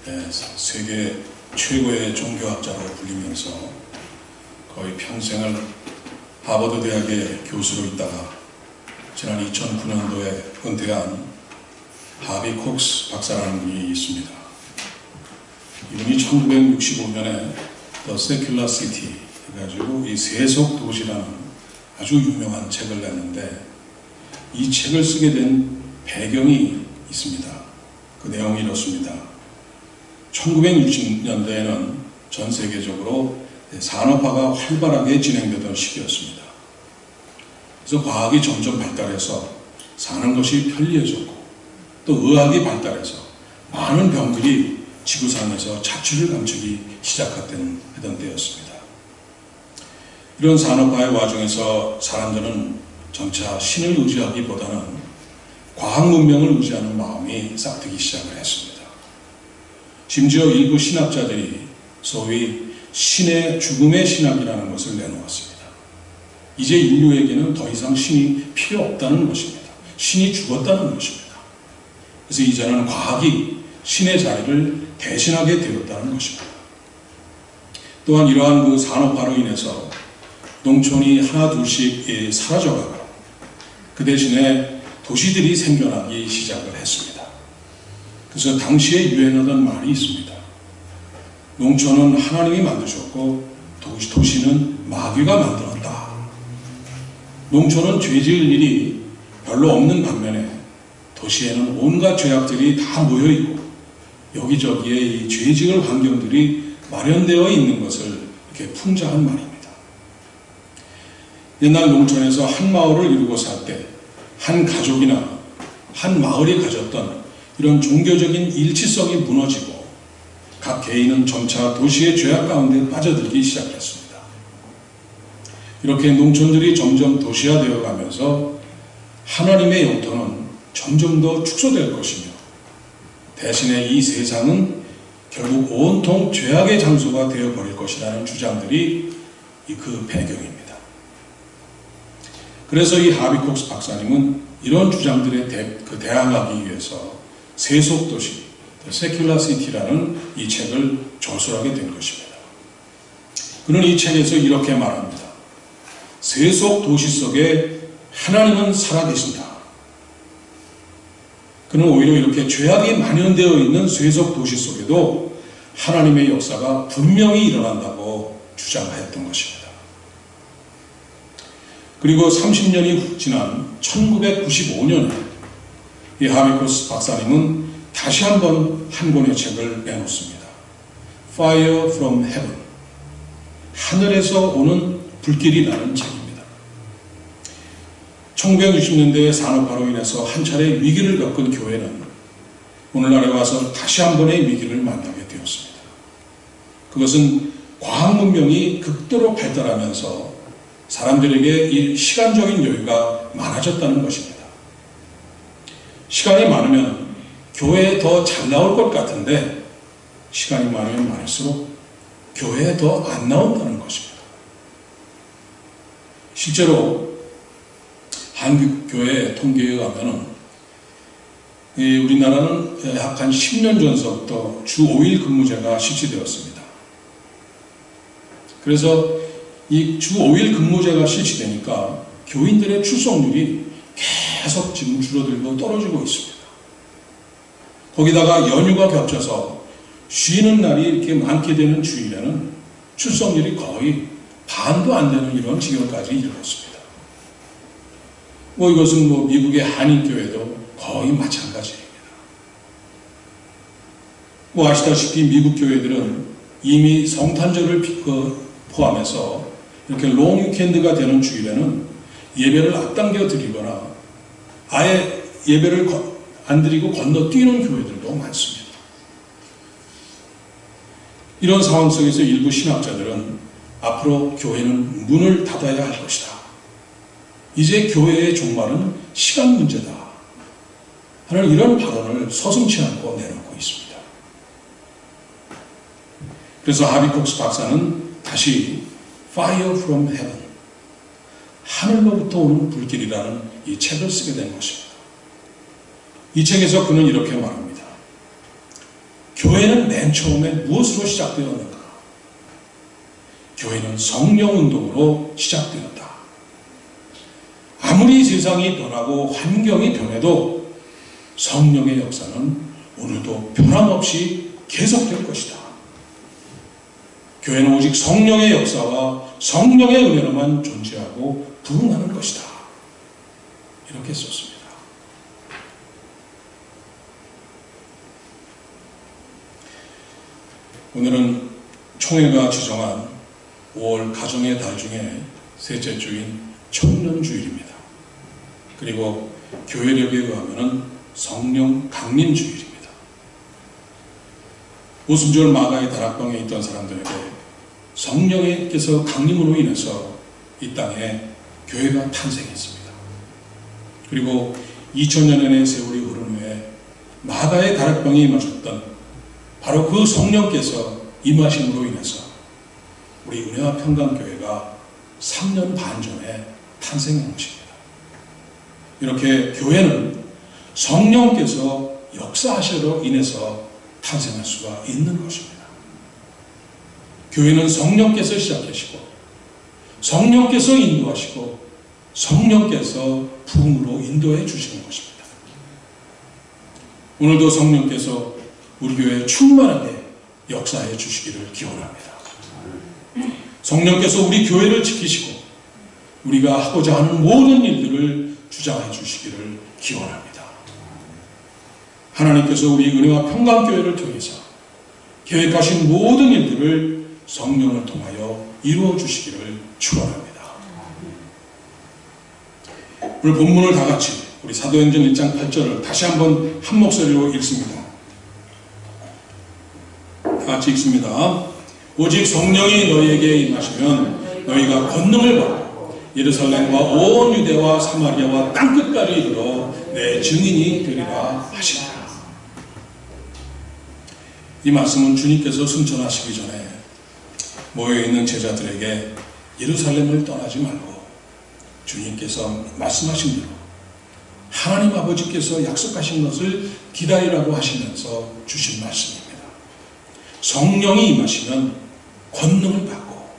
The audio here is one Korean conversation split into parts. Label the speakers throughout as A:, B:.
A: 세계 최고의 종교학자로 불리면서 거의 평생을 하버드 대학의 교수로 있다가 지난 2009년도에 은퇴한 하비 콕스 박사라는 분이 있습니다. 이분이 1965년에 The Secular City 해가지고 이 세속 도시라는 아주 유명한 책을 냈는데, 이 책을 쓰게 된 배경이 있습니다. 그 내용이 이렇습니다. 1960년대에는 전 세계적으로 산업화가 활발하게 진행되던 시기였습니다. 그래서 과학이 점점 발달해서 사는 것이 편리해졌고, 또 의학이 발달해서 많은 병들이 지구상에서 자취를 감추기 시작했던 때였습니다. 이런 산업화의 와중에서 사람들은 점차 신을 의지하기보다는 과학 문명을 의지하는 마음이 싹트기 시작을 했습니다. 심지어 일부 신학자들이 소위 신의 죽음의 신학이라는 것을 내놓았습니다. 이제 인류에게는 더 이상 신이 필요 없다는 것입니다. 신이 죽었다는 것입니다. 그래서 이제는 과학이 신의 자리를 대신하게 되었다는 것입니다. 또한 이러한 그 산업화로 인해서 농촌이 하나 둘씩 사라져가고 그 대신에 도시들이 생겨나기 시작을 했습니다. 그래서 당시에 유행하던 말이 있습니다. 농촌은 하나님이 만드셨고 도시는 마귀가 만들었다. 농촌은 죄 지을 일이 별로 없는 반면에 도시에는 온갖 죄악들이 다 모여있고 여기저기에 이 죄 지을 환경들이 마련되어 있는 것을 이렇게 풍자한 말입니다. 옛날 농촌에서 한 마을을 이루고 살 때 한 가족이나 한 마을이 가졌던 이런 종교적인 일치성이 무너지고 각 개인은 점차 도시의 죄악 가운데 빠져들기 시작했습니다. 이렇게 농촌들이 점점 도시화되어 가면서 하나님의 영토는 점점 더 축소될 것이며 대신에 이 세상은 결국 온통 죄악의 장소가 되어버릴 것이라는 주장들이 그 배경입니다. 그래서 이 하비 콕스 박사님은 이런 주장들에 대항하기 위해서 세속도시, Secular City라는 이 책을 저술하게 된 것입니다. 그는 이 책에서 이렇게 말합니다. 세속도시 속에 하나님은 살아계신다. 그는 오히려 이렇게 죄악이 만연되어 있는 세속도시 속에도 하나님의 역사가 분명히 일어난다고 주장했던 것입니다. 그리고 30년이 지난 1995년에 이 하비 콕스 박사님은 다시 한번 한 권의 책을 내놓습니다. Fire from Heaven, 하늘에서 오는 불길이라는 책입니다. 1960년대의 산업화로 인해서 한 차례 위기를 겪은 교회는 오늘날에 와서 다시 한 번의 위기를 만나게 되었습니다. 그것은 과학 문명이 극도로 발달하면서 사람들에게 이 시간적인 여유가 많아졌다는 것입니다. 시간이 많으면 교회에 더 잘 나올 것 같은데 시간이 많으면 많을수록 교회에 더 안 나온다는 것입니다. 실제로 한국 교회 통계에 의하면 우리나라는 약 한 10년 전서부터 주 5일 근무제가 실시되었습니다. 그래서 이 주 5일 근무제가 실시되니까 교인들의 출석률이 계속 지금 줄어들고 떨어지고 있습니다. 거기다가 연휴가 겹쳐서 쉬는 날이 이렇게 많게 되는 주일에는 출석률이 거의 반도 안 되는 이런 지경까지 이르렀습니다. 이것은 미국의 한인교회도 거의 마찬가지입니다. 아시다시피 미국 교회들은 이미 성탄절을 포함해서 이렇게 롱 위켄드가 되는 주일에는 예배를 앞당겨 드리거나 아예 예배를 안 드리고 건너뛰는 교회들도 많습니다. 이런 상황 속에서 일부 신학자들은 앞으로 교회는 문을 닫아야 할 것이다. 이제 교회의 종말은 시간 문제다 하는 이런 발언을 서슴지 않고 내놓고 있습니다. 그래서 하비 콕스 박사는 다시 Fire from Heaven, 하늘로부터 오는 불길이라는 이 책을 쓰게 된 것입니다. 이 책에서 그는 이렇게 말합니다. 교회는 맨 처음에 무엇으로 시작되었는가? 교회는 성령 운동으로 시작되었다. 아무리 세상이 변하고 환경이 변해도 성령의 역사는 오늘도 변함없이 계속될 것이다. 교회는 오직 성령의 역사와 성령의 은혜로만 존재하고 부흥하는 것이다. 이렇게 썼습니다. 오늘은 총회가 지정한 5월 가정의 달 중에 셋째 주인 청년주일입니다. 그리고 교회력에 의하면 성령 강림주일입니다. 오순절 마가의 다락방에 있던 사람들에게 성령께서 강림으로 인해서 이 땅에 교회가 탄생했습니다. 그리고 2000년의 세월이 흐른 후에 마가의 다락방에 임하셨던 바로 그 성령께서 임하심으로 인해서 우리 은혜와 평강교회가 3년 반 전에 탄생한 것입니다. 이렇게 교회는 성령께서 역사하시로 인해서 탄생할 수가 있는 것입니다. 교회는 성령께서 시작하시고 성령께서 인도하시고 성령께서 부흥으로 인도해 주시는 것입니다. 오늘도 성령께서 우리 교회에 충만하게 역사해 주시기를 기원합니다. 성령께서 우리 교회를 지키시고 우리가 하고자 하는 모든 일들을 주장해 주시기를 기원합니다. 하나님께서 우리 은혜와 평강교회를 통해서 계획하신 모든 일들을 성령을 통하여 이루어 주시기를 축원합니다. 오늘 본문을 다 같이 우리 사도행전 1장 8절을 다시 한번 한 목소리로 읽습니다. 다 같이 읽습니다. 오직 성령이 너희에게 임하시면 너희가 권능을 받고 예루살렘과 온 유대와 사마리아와 땅끝까지 이르러 내 증인이 되리라 하시니라. 이 말씀은 주님께서 승천하시기 전에 모여있는 제자들에게 예루살렘을 떠나지 말고 주님께서 말씀하신 대로 하나님 아버지께서 약속하신 것을 기다리라고 하시면서 주신 말씀입니다. 성령이 임하시면 권능을 받고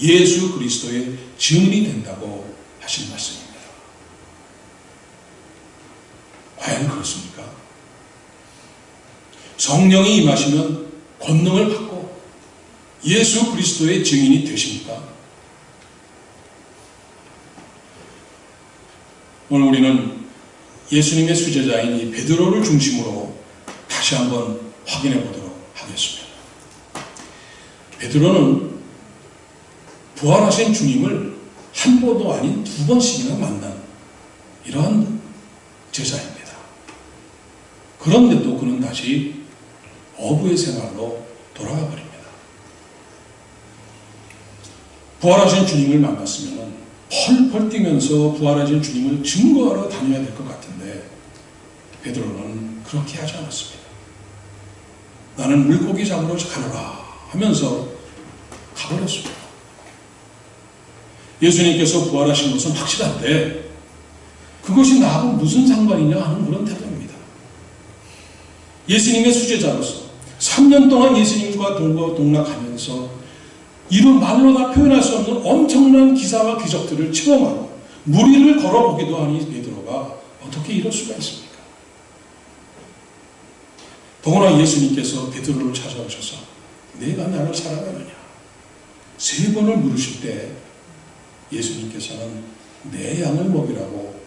A: 예수 그리스도의 증인이 된다고 하신 말씀입니다. 과연 그렇습니까? 성령이 임하시면 권능을 받고 예수 그리스도의 증인이 되십니까? 오늘 우리는 예수님의 수제자인 이 베드로를 중심으로 다시 한번 확인해 보도록 하겠습니다. 베드로는 부활하신 주님을 한 번도 아닌 두 번씩이나 만난 이러한 제자입니다. 그런데도 그는 다시 어부의 생활로 돌아가 버립니다. 부활하신 주님을 만났으면 펄펄 뛰면서 부활하신 주님을 증거하러 다녀야 될 것 같은데 베드로는 그렇게 하지 않았습니다. 나는 물고기 잡으러 가노라 하면서 가버렸습니다. 예수님께서 부활하신 것은 확실한데 그것이 나하고 무슨 상관이냐 하는 그런 태도입니다. 예수님의 수제자로서 3년 동안 예수님과 동락하면서 이루 말로 다 표현할 수 없는 엄청난 기사와 기적들을 체험하고 무리를 걸어보기도 하니 베드로가 어떻게 이럴 수가 있습니까? 더구나 예수님께서 베드로를 찾아오셔서 내가 나를 사랑하느냐 3번을 물으실 때 예수님께서는 내 양을 먹이라고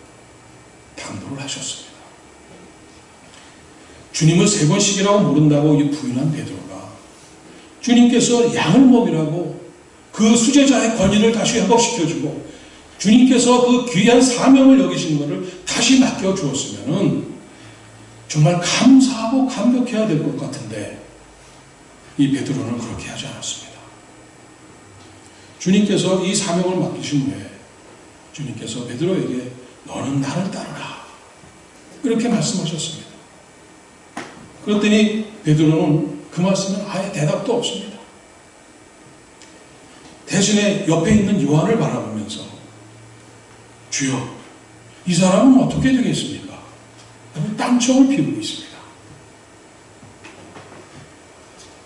A: 당부를 하셨습니다. 주님을 3번씩이라고 모른다고 부인한 베드로가 주님께서 양을 먹이라고 그 수제자의 권위를 다시 회복시켜주고 주님께서 그 귀한 사명을 여기신 것을 다시 맡겨주었으면 정말 감사하고 감격해야 될 것 같은데 이 베드로는 그렇게 하지 않았습니다. 주님께서 이 사명을 맡기신 후에 주님께서 베드로에게 너는 나를 따르라 이렇게 말씀하셨습니다. 그랬더니 베드로는 그 말씀은 아예 대답도 없습니다. 대신에 옆에 있는 요한을 바라보면서 주여 이 사람은 어떻게 되겠습니까? 딴청을 피우고 있습니다.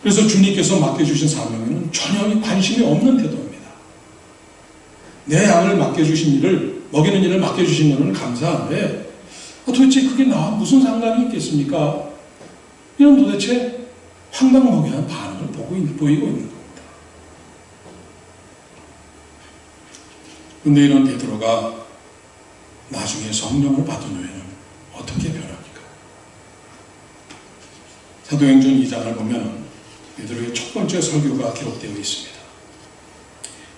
A: 그래서 주님께서 맡겨주신 사명에는 전혀 관심이 없는 태도입니다. 내 양을 맡겨주신 일을, 먹이는 일을 맡겨주신 것은 감사한데 도대체 그게 나와 무슨 상관이 있겠습니까? 이런 도대체 황당무계한 반응을 보이고 있는 겁니다. 그런데 이런 베드로가 나중에 성령을 받은 후에는 어떻게 변합니까? 사도행전 2장을 보면 베드로의 첫 번째 설교가 기록되어 있습니다.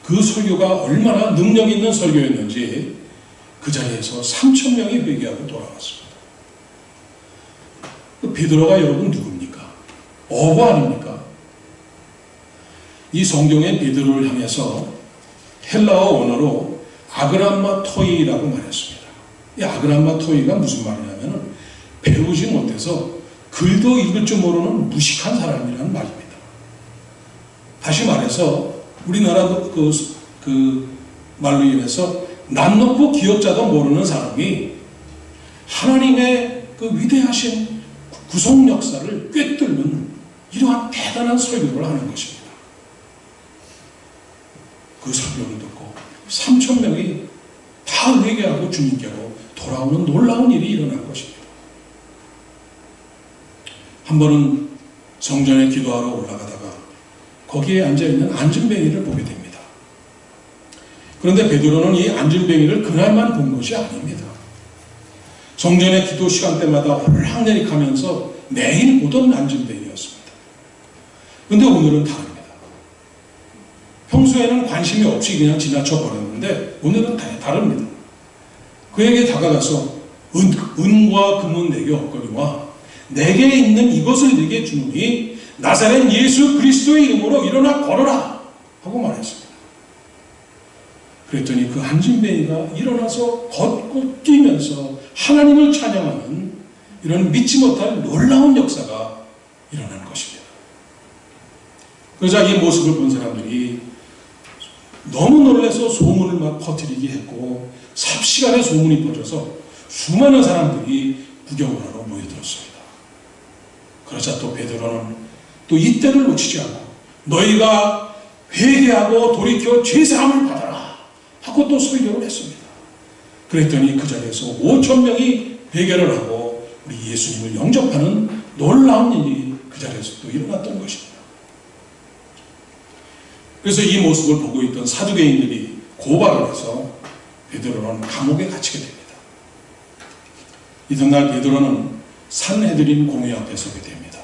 A: 그 설교가 얼마나 능력 있는 설교였는지 그 자리에서 3,000명이 회개하고 돌아왔습니다. 베드로가 여러분 누굽니까? 어부 아닙니까? 이 성경의 베드로를 향해서 헬라어 원어로 아그람마토이라고 말했습니다. 이 아그람마토이가 무슨 말이냐면 배우지 못해서 글도 읽을 줄 모르는 무식한 사람이라는 말입니다. 다시 말해서 우리나라도 그 말로 인해서 남 놓고 기업자도 모르는 사람이 하나님의 그 위대하신 구속 역사를 꿰뚫는 이러한 대단한 설교를 하는 것입니다. 그 설교를 듣고 3,000명이 다 회개하고 주님께로 돌아오는 놀라운 일이 일어난 것입니다. 한 번은 성전에 기도하러 올라가다가 거기에 앉아있는 안진뱅이를 보게 됩니다. 그런데 베드로는 이 안진뱅이를 그날만 본 것이 아닙니다. 성전의 기도 시간 때마다 오르락내리하면서 매일 보던 안진뱅이였습니다. 그런데 오늘은 다릅니다. 평소에는 관심이 없이 그냥 지나쳐 버렸는데 오늘은 다릅니다. 그에게 다가가서 은과 금은 내게 없거니와 내게 있는 이것을 내게 주노니 나사렛 예수 그리스도의 이름으로 일어나 걸어라 하고 말했습니다. 그랬더니 그 안진뱅이가 일어나서 걷고 뛰면서 하나님을 찬양하는 이런 믿지 못할 놀라운 역사가 일어나는 것입니다. 그러자 이 모습을 본 사람들이 너무 놀라서 소문을 막 퍼뜨리게 했고 삽시간에 소문이 퍼져서 수많은 사람들이 구경을 하러 모여들었습니다. 그러자 또 베드로는 또 이때를 놓치지 않고 너희가 회개하고 돌이켜 죄사함을 받아라 하고 또 설교를 했습니다. 그랬더니 그 자리에서 5,000명이 회개를 하고 우리 예수님을 영접하는 놀라운 일이 그 자리에서 또 일어났던 것입니다. 그래서 이 모습을 보고 있던 사두개인들이 고발을 해서 베드로는 감옥에 갇히게 됩니다. 이튿날 베드로는 산헤드린 공회 앞에 서게 됩니다.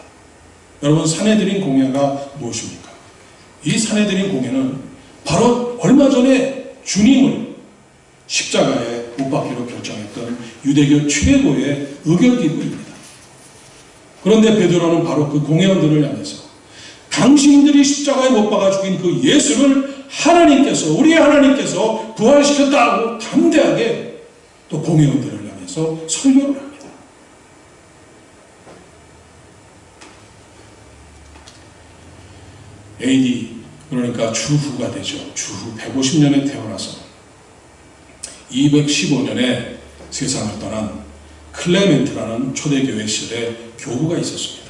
A: 여러분, 산헤드린 공회가 무엇입니까? 이 산헤드린 공회는 바로 얼마 전에 주님을 십자가에 못 박기로 결정했던 유대교 최고의 의결기구입니다. 그런데 베드로는 바로 그 공회원들을 향해서 당신들이 십자가에 못 박아 죽인 그 예수를 하나님께서, 우리 하나님께서 부활시켰다고 담대하게 또 공회원들을 향해서 설교를 합니다. AD, 그러니까 주후가 되죠. 주후 150년에 태어나서 215년에 세상을 떠난 클레멘트라는 초대교회 시절에 교부가 있었습니다.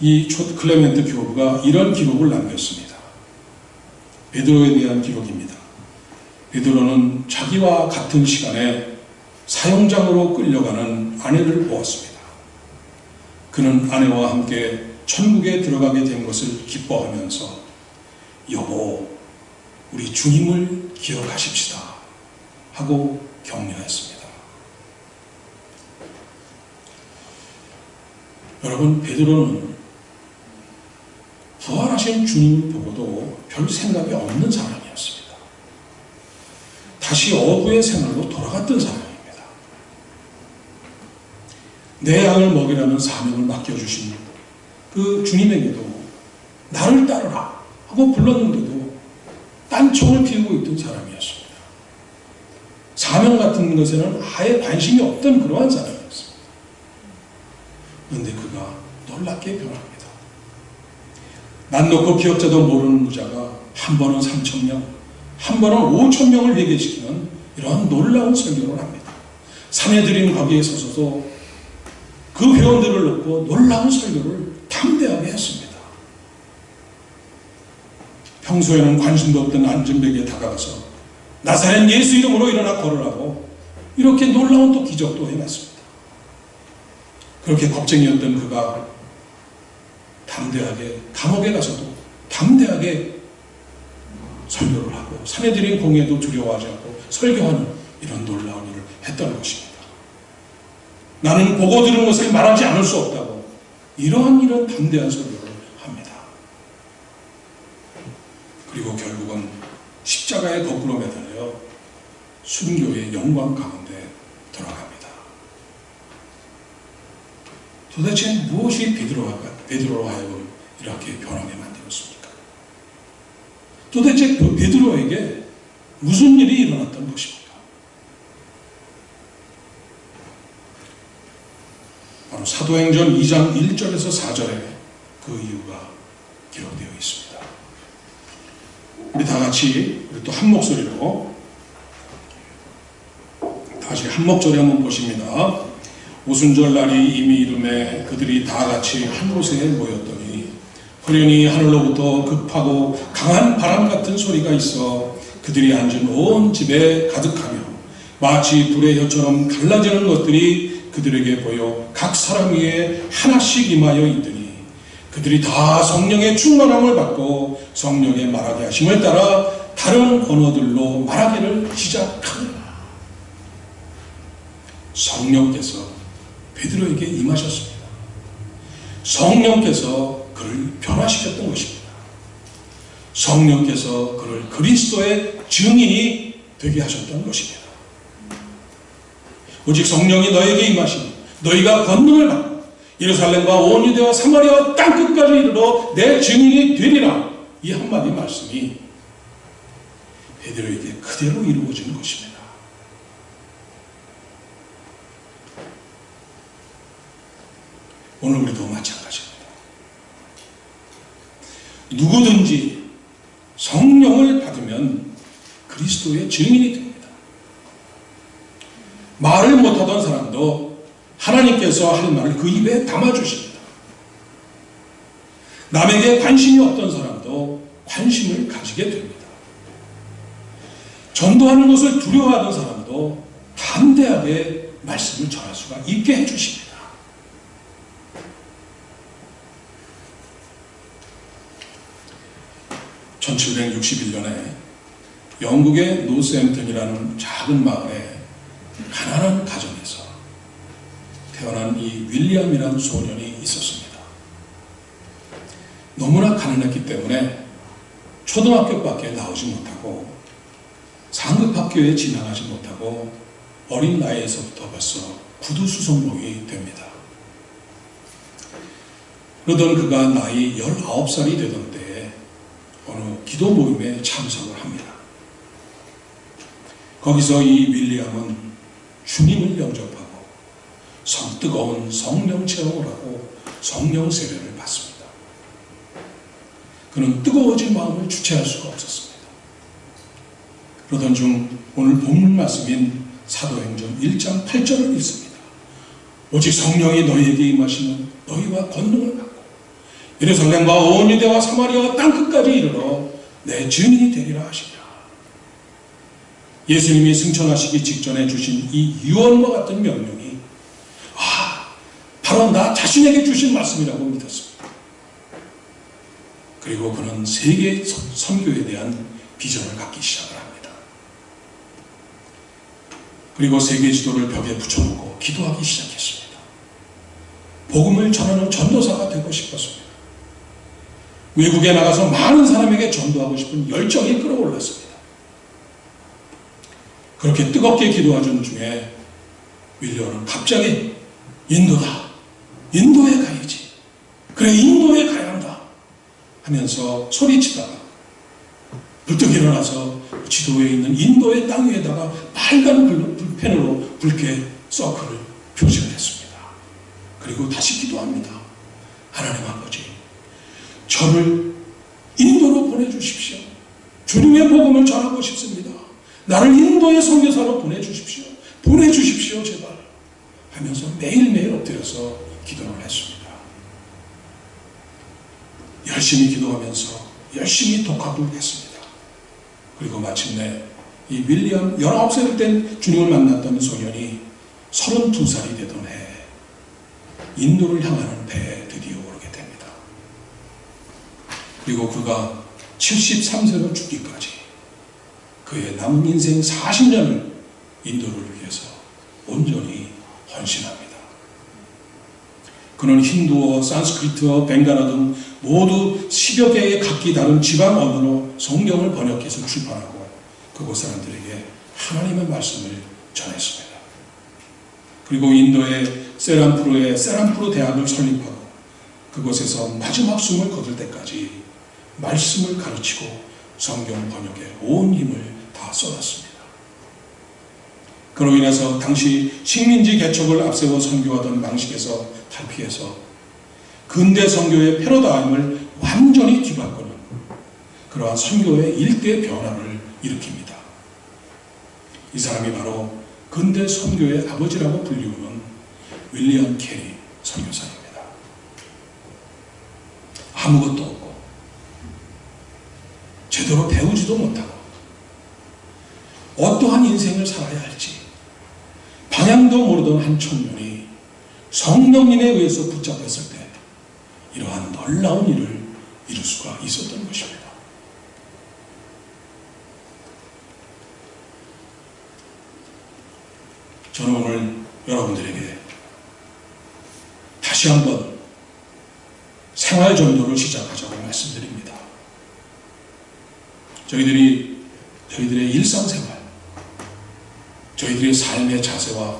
A: 이 클레멘트 교부가 이런 기록을 남겼습니다. 베드로에 대한 기록입니다. 베드로는 자기와 같은 시간에 사형장으로 끌려가는 아내를 보았습니다. 그는 아내와 함께 천국에 들어가게 된 것을 기뻐하면서 여보, 우리 주님을 기억하십시다 하고 격려했습니다. 여러분, 베드로는 부활하신 주님을 보고도 별 생각이 없는 사람이었습니다. 다시 어부의 생활로 돌아갔던 사람입니다. 내 양을 먹이라는 사명을 맡겨주신 그 주님에게도 나를 따르라 하고 불렀는데도 딴청을 피우고 있던 사람이었습니다. 사명 같은 것에는 아예 관심이 없던 그러한 사람이었습니다. 그런데 그가 놀랍게 변합니다. 난 놓고 기억자도 모르는 무자가 한 번은 3,000명, 한 번은 5,000명을 회개시키는 이러한 놀라운 설교를 합니다. 산헤드린 거기에 서서도 그 회원들을 놓고 놀라운 설교를 담대하게 했습니다. 평소에는 관심도 없던 안전벨에게 다가가서 나사렛 예수 이름으로 일어나 걸으라고 이렇게 놀라운 또 기적도 해놨습니다. 그렇게 겁쟁이였던 그가 담대하게 감옥에 가서도 담대하게 설교를 하고 사내들인 공예도 두려워하지 않고 설교하는 이런 놀라운 일을 했던 것입니다. 나는 보고 들은 것을 말하지 않을 수 없다고 이런 담대한 설교를 합니다. 그리고 결국은 십자가에 거꾸로 매달려 순교의 영광 가운데 들어갑니다. 도대체 무엇이 베드로로 하여금 이렇게 변하게 만들었습니까? 도대체 베드로에게 무슨 일이 일어났던 것입니까? 바로 사도행전 2장 1절에서 4절에 그 이유가 기록되어 있습니다. 우리 다 같이 우리 또 한 목소리로 다시 한 목소리 한번 보십니다. 오순절 날이 이미 이름에 그들이 다 같이 한 곳에 모였더니 호련히 하늘로부터 급하고 강한 바람 같은 소리가 있어 그들이 앉은 온 집에 가득하며 마치 불의 혀처럼 갈라지는 것들이 그들에게 보여 각 사람 위에 하나씩 임하여 있더니 그들이 다 성령의 충만함을 받고 성령의 말하게 하심을 따라 다른 언어들로 말하기를 시작하니라. 성령께서 베드로에게 임하셨습니다. 성령께서 그를 변화시켰던 것입니다. 성령께서 그를 그리스도의 증인이 되게 하셨던 것입니다. 오직 성령이 너에게 임하시니 너희가 권능을 받고 예루살렘과 온 유대와 사마리아와 땅끝까지 이르러 내 증인이 되리라. 이 한마디 말씀이 베드로에게 그대로 이루어진 것입니다. 오늘 우리도 마찬가지입니다. 누구든지 성령을 받으면 그리스도의 증인이 됩니다. 말을 못하던 사람도 하나님께서 할 말을 그 입에 담아주십니다. 남에게 관심이 없던 사람도 관심을 가지게 됩니다. 전도하는 것을 두려워하던 사람도 담대하게 말씀을 전할 수가 있게 해주십니다. (1761년에) 영국의 노스햄튼이라는 작은 마을에 가난한 가정에서 태어난 이 윌리엄이라는 소년이 있었습니다. 너무나 가난했기 때문에 초등학교밖에 나오지 못하고 상급학교에 진학하지 못하고 어린 나이에서부터 벌써 구두수송복이 됩니다. 그러던 그가 나이 19살이 되던 때에 어느 기도 모임에 참석을 합니다. 거기서 이 윌리엄은 주님을 영접하고 뜨거운 성령 체험을 하고 성령 세례를 받습니다. 그는 뜨거워진 마음을 주체할 수가 없었습니다. 그러던 중 오늘 본문 말씀인 사도행전 1장 8절을 읽습니다. 오직 성령이 너희에게 임하시면 너희와 권능을 받고 예루살렘과 온 유대와 사마리아와 땅끝까지 이르러 내 증인이 되리라 하시니라. 예수님이 승천하시기 직전에 주신 이 유언과 같은 명령이 바로 나 자신에게 주신 말씀이라고 믿었습니다. 그리고 그는 세계 선교에 대한 비전을 갖기 시작을 합니다. 그리고 세계 지도를 벽에 붙여놓고 기도하기 시작했습니다. 복음을 전하는 전도사가 되고 싶었습니다. 외국에 나가서 많은 사람에게 전도하고 싶은 열정이 끌어올랐습니다. 그렇게 뜨겁게 기도하던 중에 윌리엄은 갑자기 인도다. 인도에 가야지. 그래, 인도에 가야 한다. 하면서 소리치다가 불뚝 일어나서 지도에 있는 인도의 땅 위에다가 빨간 불펜으로 붉게 서클을 표시를 했습니다. 그리고 다시 기도합니다. 하나님 아버지, 저를 인도로 보내주십시오. 주님의 복음을 전하고 싶습니다. 나를 인도의 선교사로 보내주십시오. 보내주십시오, 제발. 하면서 매일매일 엎드려서 기도를 했습니다. 열심히 기도하면서 열심히 독학을 했습니다. 그리고 마침내 이 윌리엄 19살 된 주님을 만났던 소년이 32살이 되던 해 인도를 향하는 배에 드디어 오르게 됩니다. 그리고 그가 73세로 죽기까지 그의 남은 인생 40년을 인도를 위해서 온전히 헌신합니다. 그는 힌두어, 산스크리트어, 벵갈어 등 모두 10여 개의 각기 다른 지방 언어로 성경을 번역해서 출판하고 그곳 사람들에게 하나님의 말씀을 전했습니다. 그리고 인도의 세람푸르 대학을 설립하고 그곳에서 마지막 숨을 거둘 때까지 말씀을 가르치고 성경 번역에 온 힘을 다 쏟았습니다. 그로 인해서 당시 식민지 개척을 앞세워 선교하던 방식에서 탈피해서 근대 선교의 패러다임을 완전히 뒤바꾸는 그러한 선교의 일대 변화를 일으킵니다. 이 사람이 바로 근대 선교의 아버지라고 불리우는 윌리엄 캐리 선교사입니다. 아무것도 없고 제대로 배우지도 못하고 어떠한 인생을 살아야 할지 방향도 모르던 한 청년이 성령님에 의해서 붙잡혔을 때 이러한 놀라운 일을 이룰 수가 있었던 것입니다. 저는 오늘 여러분들에게 다시 한번 생활 전도를 시작하자고 말씀드립니다. 저희들의 일상생활, 저희들의 삶의 자세와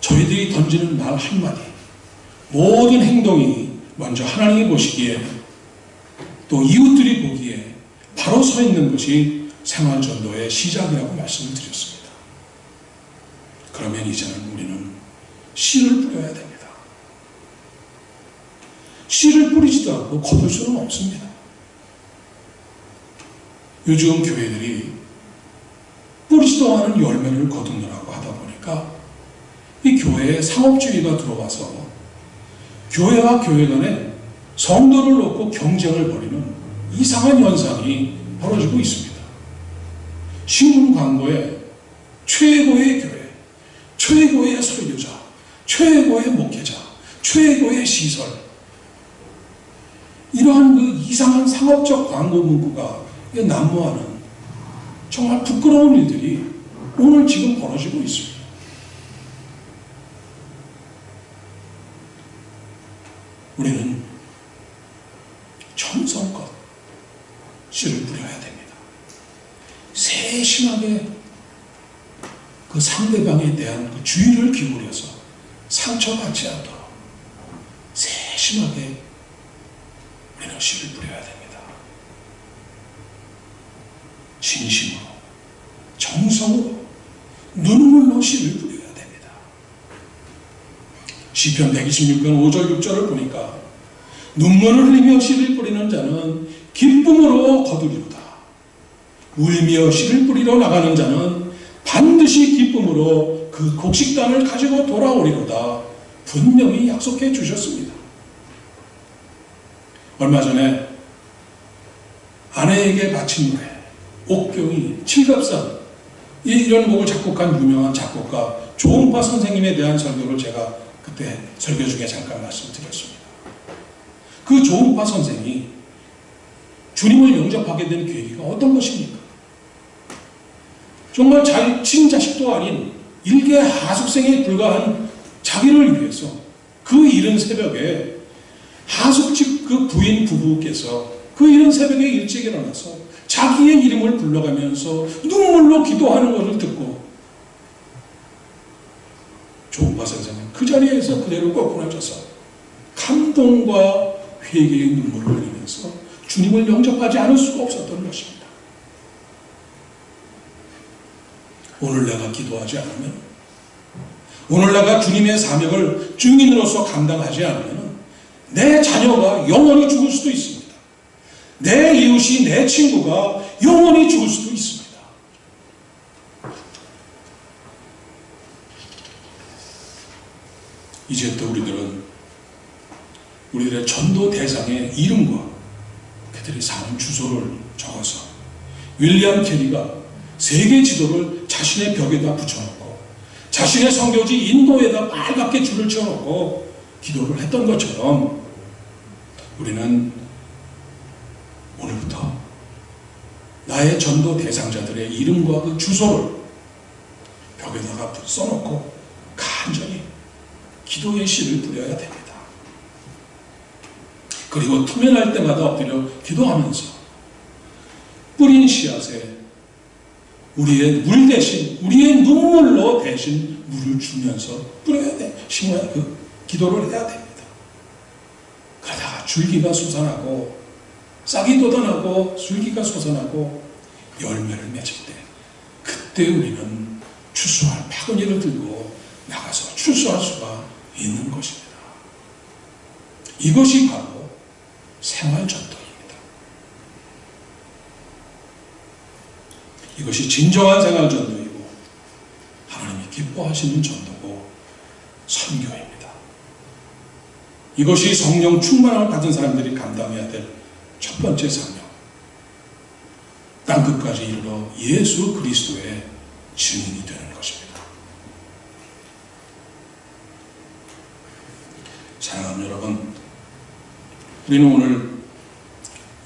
A: 저희들이 던지는 말 한마디, 모든 행동이 먼저 하나님이 보시기에 또 이웃들이 보기에 바로 서 있는 것이 생활 전도의 시작이라고 말씀을 드렸습니다. 그러면 이제는 우리는 씨를 뿌려야 됩니다. 씨를 뿌리지도 않고 거둘 수는 없습니다. 요즘 교회들이 뿌리지도 않은 열매를 거두느라고 하다 보니까 이 교회에 상업주의가 들어와서 교회와 교회 간에 성도를 놓고 경쟁을 벌이는 이상한 현상이 벌어지고 있습니다. 신문 광고에 최고의 교회, 최고의 설교자, 최고의 목회자, 최고의 시설, 이러한 그 이상한 상업적 광고 문구가 난무하는 정말 부끄러운 일들이 오늘 지금 벌어지고 있습니다. 우리는 정성껏 씨를 뿌려야 됩니다. 세심하게 그 상대방에 대한 그 주의를 기울여서 상처받지 않도록 세심하게 우리는 씨를 뿌려야 됩니다. 진심으로, 정성으로, 눈물로 씨를 뿌려야 됩니다. 시편 126편 5절 6절을 보니까 눈물을 흘리며 씨를 뿌리는 자는 기쁨으로 거두리로다. 울며 씨를 뿌리러 나가는 자는 반드시 기쁨으로 그 곡식단을 가지고 돌아오리로다. 분명히 약속해 주셨습니다. 얼마 전에 아내에게 바친 노래 옥경이 칠갑산, 이런 곡을 작곡한 유명한 작곡가 조은파 선생님에 대한 설교를 제가 그때 설교 중에 잠깐 말씀드렸습니다. 그 조은파 선생이 주님을 영접하게 된 계기가 어떤 것입니까? 정말 친자식도 아닌 일개 하숙생에 불과한 자기를 위해서 그 이른 새벽에 하숙집 그 부인 부부께서 그 이른 새벽에 일찍 일어나서 자기의 이름을 불러가면서 눈물로 기도하는 것을 듣고 조은파 선생은 그 자리에서 그대로 꺾어놔져서 감동과 회개의 눈물을 흘리면서 주님을 영접하지 않을 수가 없었던 것입니다. 오늘 내가 기도하지 않으면, 오늘 내가 주님의 사명을 증인으로서 감당하지 않으면 내 자녀가 영원히 죽을 수도 있습니다. 내 이웃이, 내 친구가 영원히 죽을 수도 있습니다. 이제 또 우리들은 우리들의 전도 대상의 이름과 그들이 사는 주소를 적어서 윌리엄 캐리가 세계 지도를 자신의 벽에다 붙여놓고 자신의 선교지 인도에다 빨갛게 줄을 치워놓고 기도를 했던 것처럼 우리는 오늘부터 나의 전도 대상자들의 이름과 그 주소를 벽에다가 써놓고 간절히 기도의 씨를 뿌려야 됩니다. 그리고 투면할 때마다 엎드려 기도하면서 뿌린 씨앗에 우리의 물 대신, 우리의 눈물로 대신 물을 주면서 뿌려야 돼. 심어야 그 기도를 해야 됩니다. 그러다가 줄기가 솟아나고 싹이 돋아나고 줄기가 솟아나고 열매를 맺을 때 그때 우리는 추수할 바구니를 들고 나가서 추수할 수가 있는 것입니다. 이것이 바로 생활전도입니다. 이것이 진정한 생활전도이고 하나님이 기뻐하시는 전도고 선교입니다. 이것이 성령 충만함을 받은 사람들이 감당해야 될 첫 번째 사명, 땅끝까지 이르러 예수 그리스도의 증인이 되는 것입니다. 사랑하는 여러분, 우리는 오늘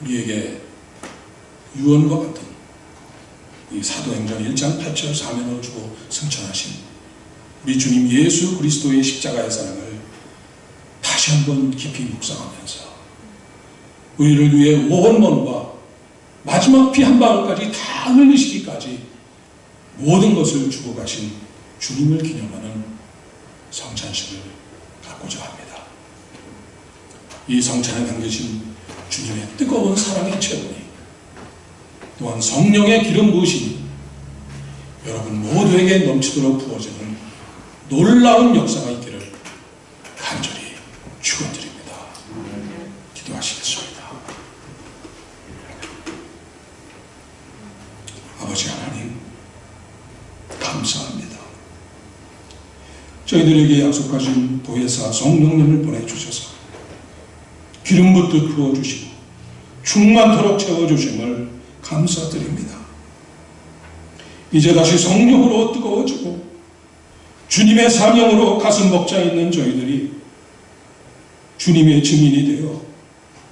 A: 우리에게 유언과 같은 이 사도행전 1장 8절 사면을 주고 승천하신 우리 주님 예수 그리스도의 십자가의 사랑을 다시 한번 깊이 묵상하면서 우리를 위해 원원과 마지막 피 한 방울까지 다 흘리시기까지 모든 것을 주고 가신 주님을 기념하는 성찬식을 갖고자 합니다. 이 성찬에 담겨진 주님의 뜨거운 사랑의 체험이 또한 성령의 기름 부으심이 여러분 모두에게 넘치도록 부어지는 놀라운 역사가 있기를 간절히 축원드립니다. 기도하시겠습니다. 아버지 하나님 감사합니다. 저희들에게 약속하신 보혜사 성령님을 보내주셔서 기름 붓듯 부어주시고 충만토록 채워주심을 감사드립니다. 이제 다시 성령으로 뜨거워지고 주님의 사명으로 가슴 벅차 있는 저희들이 주님의 증인이 되어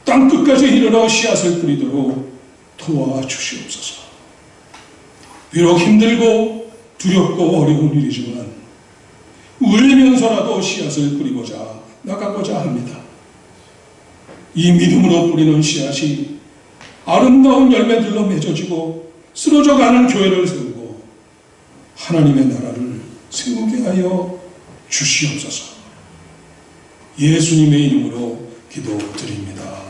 A: 땅끝까지 이르러 씨앗을 뿌리도록 도와주시옵소서. 비록 힘들고 두렵고 어려운 일이지만 울면서라도 씨앗을 뿌리고자 나가고자 합니다. 이 믿음으로 뿌리는 씨앗이 아름다운 열매들로 맺어지고 쓰러져가는 교회를 세우고 하나님의 나라를 세우게 하여 주시옵소서. 예수님의 이름으로 기도드립니다.